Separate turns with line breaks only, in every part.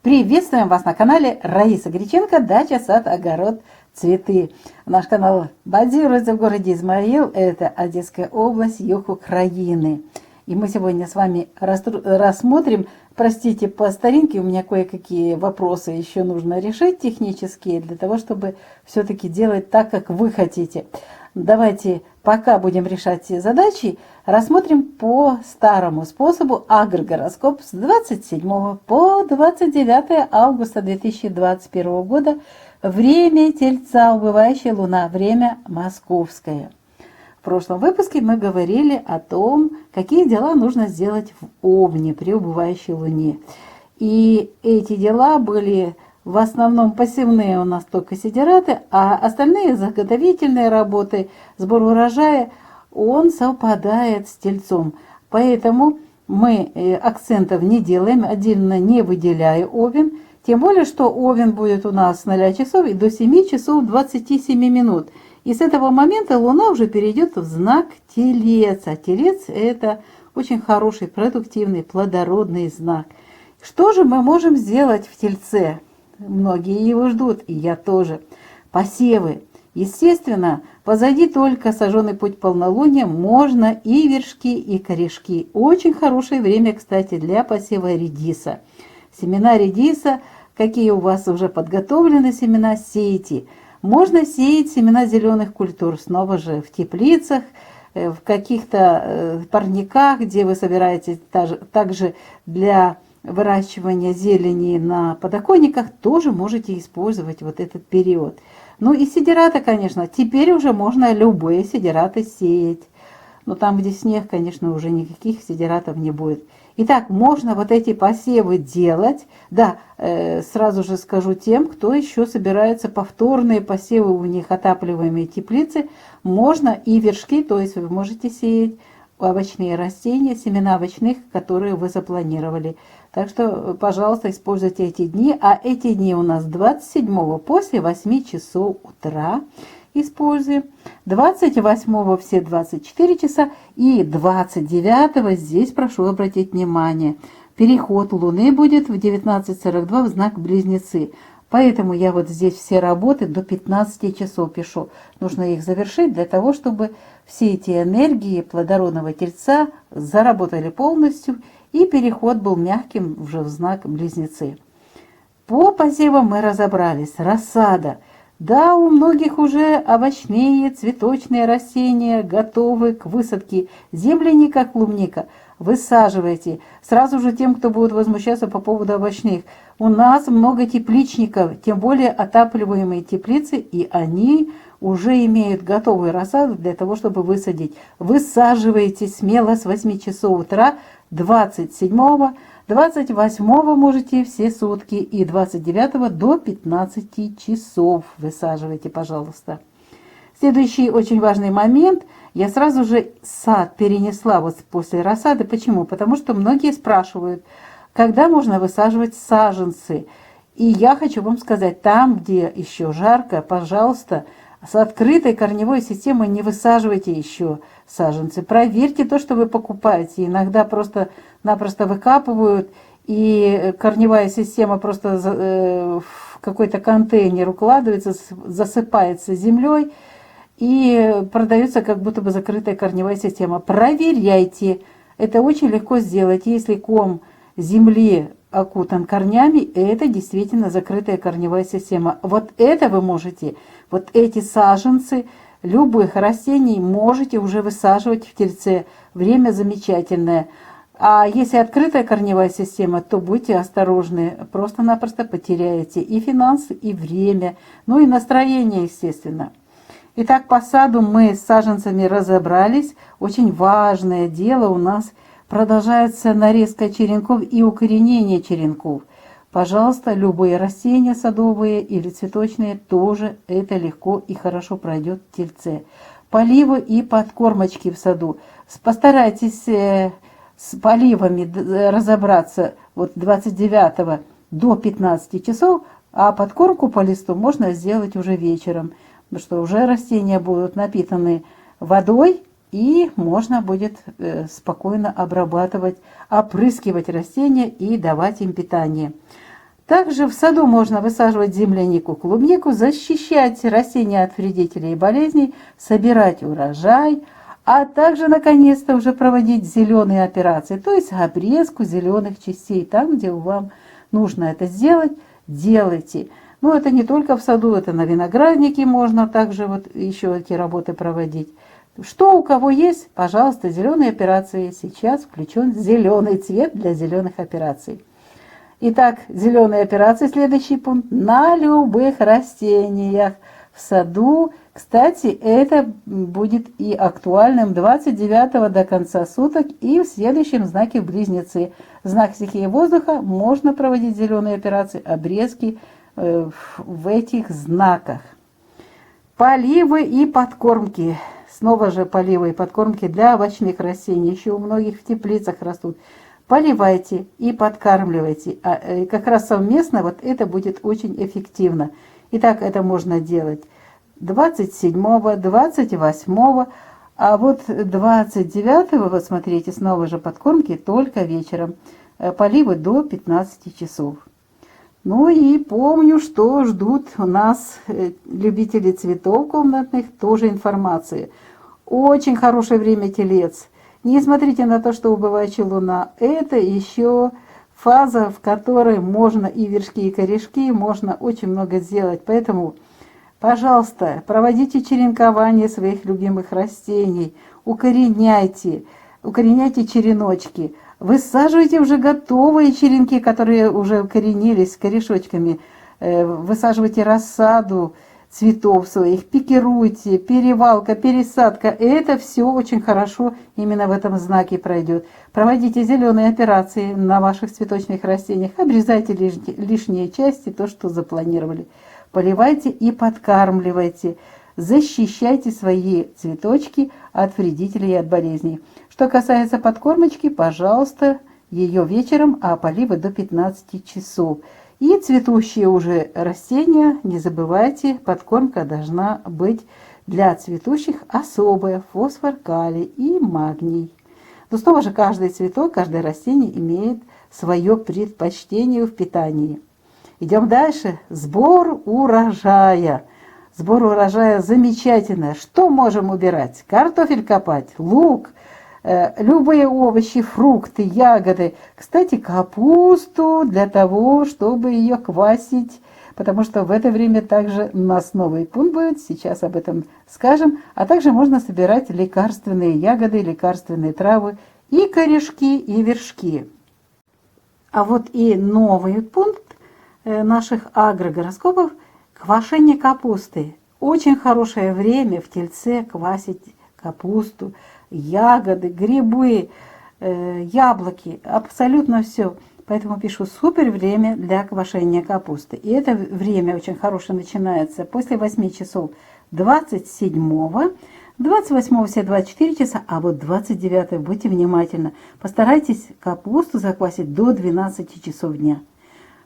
Приветствуем вас на канале Раиса Греченко, дача, сад, огород, цветы. Наш канал базируется в городе Измаил, это Одесская область, юг Украины. И мы сегодня с вами рассмотрим, простите, по старинке, у меня кое-какие вопросы еще нужно решить технические, для того, чтобы все-таки делать так, как вы хотите. Давайте, пока будем решать все задачи, рассмотрим по старому способу агрогороскоп с 27 по 29 августа 2021 года. Время Тельца, убывающая луна, время московское. В прошлом выпуске мы говорили о том, какие дела нужно сделать в Овне при убывающей луне. И эти дела были в основном пассивные у нас только сидираты, а остальные заготовительные работы, сбор урожая, он совпадает с Тельцом. Поэтому мы акцентов не делаем, отдельно не выделяя Овен. Тем более, что Овен будет у нас с 0 часов и до 7 часов 27 минут. И с этого момента Луна уже перейдет в знак Телец. А Телец – это очень хороший, продуктивный, плодородный знак. Что же мы можем сделать в Тельце? Многие его ждут, и я тоже. Посевы. Естественно, позади только сожженный путь полнолуния, можно и вершки, и корешки. Очень хорошее время, кстати, для посева редиса. Семена редиса, какие у вас уже подготовлены семена, сейте. Можно сеять семена зеленых культур, снова же в теплицах, в каких-то парниках, где вы собираете также для выращивания зелени на подоконниках, тоже можете использовать вот этот период. Ну и сидираты, конечно, теперь уже можно любые сидираты сеять. Но там, где снег, конечно, уже никаких сидиратов не будет. Итак, можно вот эти посевы делать. Да, сразу же скажу тем, кто еще собирается повторные посевы, у них отапливаемые теплицы, можно и вершки, то есть вы можете сеять овощные растения, семена овощных, которые вы запланировали. Так что, пожалуйста, используйте эти дни. А эти дни у нас 27-го после 8 часов утра используем. 28-го все 24 часа и 29-го здесь прошу обратить внимание. Переход Луны будет в 19:42 в знак Близнецы. Поэтому я вот здесь все работы до 15 часов пишу. Нужно их завершить для того, чтобы все эти энергии плодородного Тельца заработали полностью, и переход был мягким уже в знак Близнецы. По посевам мы разобрались. Рассада. Да, у многих уже овощные, цветочные растения готовы к высадке. Земляника, клубника высаживайте. Сразу же тем, кто будет возмущаться по поводу овощных. У нас много тепличников, тем более отапливаемые теплицы, и они уже имеют готовую рассаду для того, чтобы высадить. Высаживайте смело с 8 часов утра, 27-го, 28-го можете все сутки, и 29-го до 15 часов высаживайте, пожалуйста. Следующий очень важный момент. Я сразу же сад перенесла вот после рассады. Почему? Потому что многие спрашивают, когда можно высаживать саженцы. И я хочу вам сказать, там, где еще жарко, пожалуйста, с открытой корневой системой не высаживайте еще саженцы. Проверьте то, что вы покупаете. Иногда просто-напросто выкапывают, и корневая система просто в какой-то контейнер укладывается, засыпается землей и продается как будто бы закрытая корневая система. Проверяйте. Это очень легко сделать. Если ком земли окутан корнями, это действительно закрытая корневая система. Вот это вы можете, вот эти саженцы любых растений можете уже высаживать в Тельце. Время замечательное. А если открытая корневая система, то будьте осторожны. Просто-напросто потеряете и финансы, и время, ну и настроение, естественно. Итак, по саду мы с саженцами разобрались. Очень важное дело у нас продолжается нарезка черенков и укоренение черенков. Пожалуйста, любые растения садовые или цветочные тоже это легко и хорошо пройдет в Тельце. Поливы и подкормочки в саду. Постарайтесь с поливами разобраться вот 29 до 15 часов, а подкормку по листу можно сделать уже вечером, потому что уже растения будут напитаны водой, и можно будет спокойно обрабатывать, опрыскивать растения и давать им питание. Также в саду можно высаживать землянику, клубнику, защищать растения от вредителей и болезней, собирать урожай, а также, наконец-то, уже проводить зеленые операции, то есть обрезку зеленых частей. Там, где вам нужно это сделать, делайте. Но это не только в саду, это на винограднике можно также вот еще эти работы проводить. Что у кого есть, пожалуйста, зеленые операции. Сейчас включен зеленый цвет для зеленых операций. Итак, зеленые операции, следующий пункт, на любых растениях в саду. Кстати, это будет и актуальным 29 до конца суток и в следующем знаке Близнецы. Знак стихии воздуха можно проводить зеленые операции, обрезки в этих знаках. Поливы и подкормки. Снова же поливы и подкормки для овощных растений. Еще у многих в теплицах растут. Поливайте и подкармливайте. Как раз совместно вот это будет очень эффективно. Итак, это можно делать 27-го, 28-го, а вот 29-го, вот смотрите, снова же подкормки только вечером. Поливы до 15 часов. Ну и помню, что ждут у нас любители цветов комнатных, тоже информации. Очень хорошее время телец. Не смотрите на то, что убывающая луна. Это еще фаза, в которой можно и вершки, и корешки, можно очень много сделать. Поэтому, пожалуйста, проводите черенкование своих любимых растений, укореняйте череночки, высаживайте уже готовые черенки, которые уже укоренились с корешочками, высаживайте рассаду цветов своих, пикируйте, перевалка, пересадка. Это все очень хорошо именно в этом знаке пройдет. Проводите зеленые операции на ваших цветочных растениях, обрезайте лишние части, то, что запланировали. Поливайте и подкармливайте. Защищайте свои цветочки от вредителей и от болезней. Что касается подкормочки, пожалуйста, ее вечером, а поливы до 15 часов. И цветущие уже растения, не забывайте, подкормка должна быть для цветущих особая, фосфор, калий и магний. Но снова же каждый цветок, каждое растение имеет свое предпочтение в питании. Идем дальше. Сбор урожая. Сбор урожая замечательно. Что можем убирать? Картофель копать, лук, любые овощи, фрукты, ягоды. Кстати, капусту для того, чтобы ее квасить, потому что в это время также у нас новый пункт будет, сейчас об этом скажем. А также можно собирать лекарственные ягоды, лекарственные травы, и корешки, и вершки. А вот и новый пункт наших агрогороскопов – квашение капусты. Очень хорошее время в тельце квасить капусту, ягоды, грибы, яблоки, абсолютно все. Поэтому пишу супер время для квашения капусты. И это время очень хорошее начинается после 8 часов 27-го, 28-го все 24 часа, а вот 29-го, будьте внимательны, постарайтесь капусту заквасить до 12 часов дня.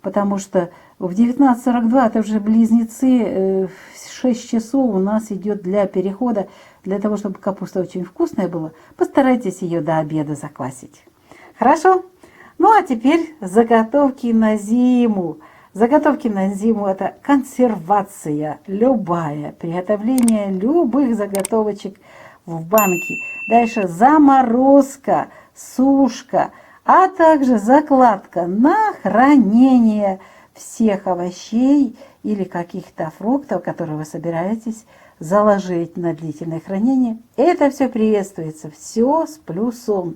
Потому что в 19:42 это уже близнецы, в 6 часов у нас идет для перехода, для того, чтобы капуста очень вкусная была, постарайтесь ее до обеда заквасить. Хорошо? Ну а теперь заготовки на зиму. Заготовки на зиму – это консервация, любая, приготовление любых заготовочек в банке. Дальше заморозка, сушка, а также закладка на хранение всех овощей или каких-то фруктов, которые вы собираетесь заложить на длительное хранение. Это все приветствуется, все с плюсом.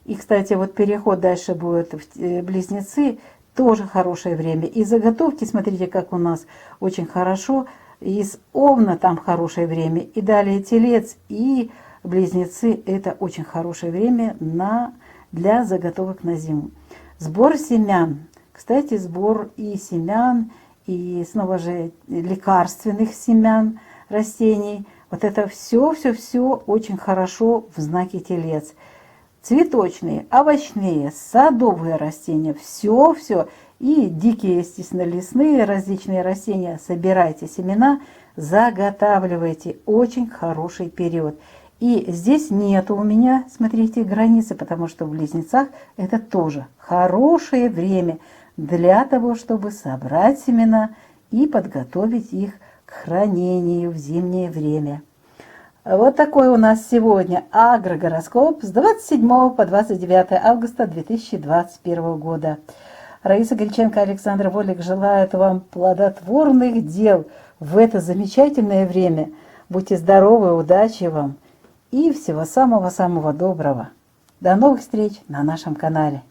И, кстати, вот переход дальше будет в близнецы, тоже хорошее время. И заготовки, смотрите, как у нас очень хорошо. Из овна там хорошее время. И далее телец и близнецы – это очень хорошее время для заготовок на зиму. Сбор семян. Кстати, сбор и семян, и снова же лекарственных семян растений. Вот это все очень хорошо в знаке телец. Цветочные, овощные, садовые растения, все. И дикие, естественно, лесные различные растения. Собирайте семена, заготавливайте. Очень хороший период. И здесь нету у меня, смотрите, границы, потому что в близнецах это тоже хорошее время для того, чтобы собрать семена и подготовить их к хранению в зимнее время. Вот такой у нас сегодня агрогороскоп с 27 по 29 августа 2021 года. Раиса Греченко, Александр Волик желают вам плодотворных дел в это замечательное время. Будьте здоровы, удачи вам и всего самого-самого доброго. До новых встреч на нашем канале.